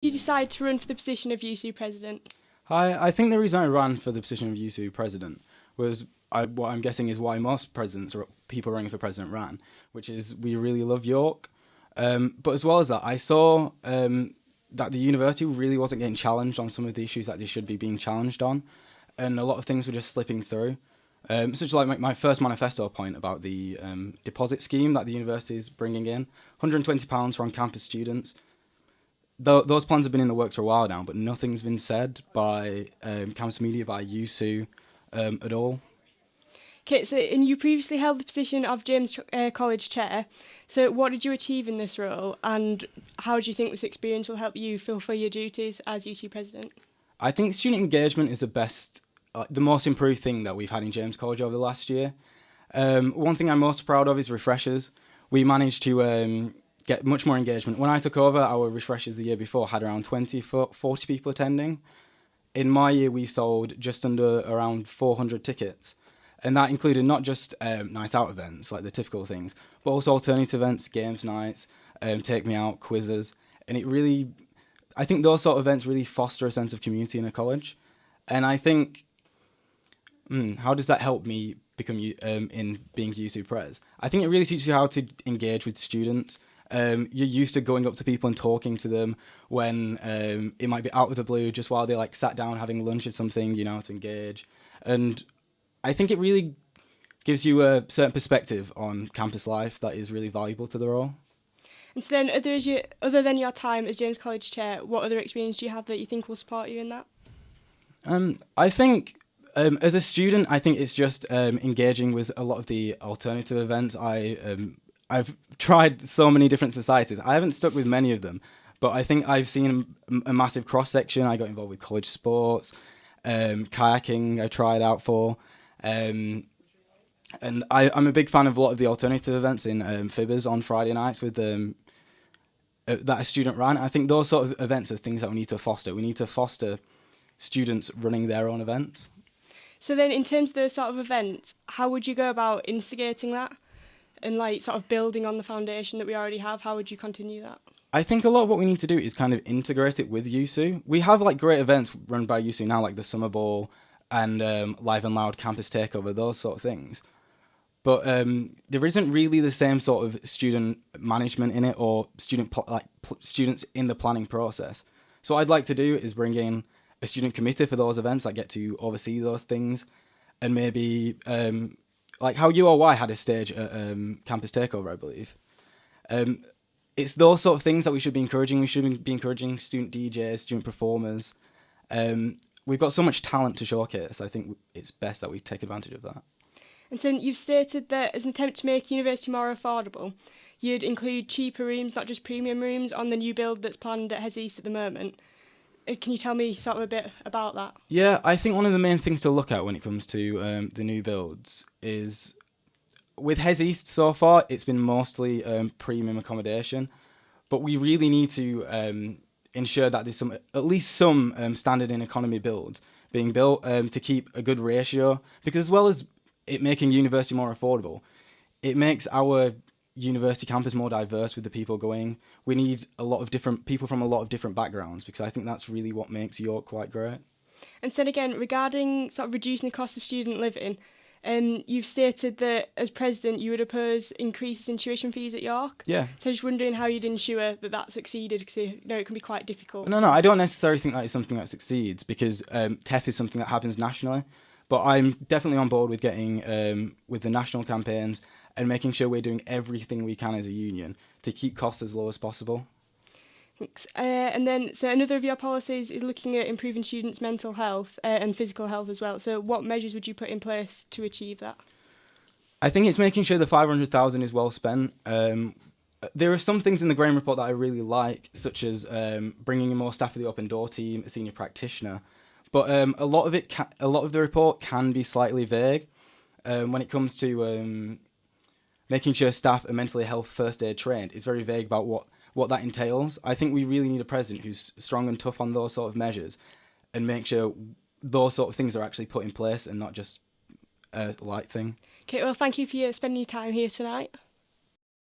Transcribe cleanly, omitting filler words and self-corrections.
You decide to run for the position of YUSU president? Hi, I think the reason I ran for the position of YUSU president was what I'm guessing is why most presidents or people running for president ran, which is we really love York. But as well as that, I saw that the university really wasn't getting challenged on some of the issues that they should be being challenged on, and a lot of things were just slipping through. Such like my first manifesto point about the deposit scheme that the university is bringing in, £120 for on-campus students. Those plans have been in the works for a while now, but nothing's been said by campus media, by YUSU at all. Okay, so and you previously held the position of James College Chair. So what did you achieve in this role, and how do you think this experience will help you fulfil your duties as YUSU president? I think student engagement is the most improved thing that we've had in James College over the last year. One thing I'm most proud of is refreshers. We managed to get much more engagement. When I took over, our refreshers the year before had around 40 people attending. In my year, we sold just under around 400 tickets. And that included not just night out events, like the typical things, but also alternative events, games nights, take me out, quizzes. And I think those sort of events really foster a sense of community in a college. And I think, how does that help me become in being YUSU Pres? I think it really teaches you how to engage with students. You're used to going up to people and talking to them when it might be out of the blue, just while they like sat down having lunch or something, you know, how to engage. And I think it really gives you a certain perspective on campus life that is really valuable to the role. And so then, other than your time as James College Chair, what other experience do you have that you think will support you in that? I think as a student, I think it's just engaging with a lot of the alternative events. I've tried so many different societies. I haven't stuck with many of them, but I think I've seen a massive cross-section. I got involved with college sports, kayaking I tried out for, and I'm a big fan of a lot of the alternative events in Fibbers on Friday nights with that a student ran. I think those sort of events are things that we need to foster. We need to foster students running their own events. So then, in terms of those sort of events, how would you go about instigating that? And like sort of building on the foundation that we already have, how would you continue that? I think a lot of what we need to do is kind of integrate it with YUSU. We have like great events run by YUSU now, like the Summer Ball and Live and Loud Campus Takeover, those sort of things. But there isn't really the same sort of student management in it or students in the planning process. So what I'd like to do is bring in a student committee for those events that get to oversee those things, and maybe like how UOY had a stage at Campus Takeover, I believe. It's those sort of things that we should be encouraging. We should be encouraging student DJs, student performers. We've got so much talent to showcase. I think it's best that we take advantage of that. And so you've stated that as an attempt to make university more affordable, you'd include cheaper rooms, not just premium rooms, on the new build that's planned at Hes East at the moment. Can you tell me sort of a bit about that? Yeah, I think one of the main things to look at when it comes to the new builds is, with Hes East so far, it's been mostly premium accommodation, but we really need to ensure that there's at least some standard in economy builds being built to keep a good ratio, because as well as it making university more affordable, it makes our university campus more diverse with the people going. We need a lot of different people from a lot of different backgrounds, because I think that's really what makes York quite great. And then again, regarding sort of reducing the cost of student living, you've stated that as president you would oppose increases in tuition fees at York. Yeah. So I was just wondering how you'd ensure that that succeeded, because you know it can be quite difficult. No, I don't necessarily think that is something that succeeds, because TEF is something that happens nationally. But I'm definitely on board with getting with the national campaigns and making sure we're doing everything we can as a union to keep costs as low as possible. Thanks. And then, so another of your policies is looking at improving students' mental health and physical health as well. So what measures would you put in place to achieve that? I think it's making sure the 500,000 is well spent. There are some things in the Graham report that I really like, such as bringing in more staff for the open door team, a senior practitioner. But a lot of the report can be slightly vague when it comes to making sure staff are mentally health first aid trained. It's very vague about what that entails. I think we really need a president who's strong and tough on those sort of measures and make sure those sort of things are actually put in place and not just a light thing. Okay, well, thank you for spending your time here tonight.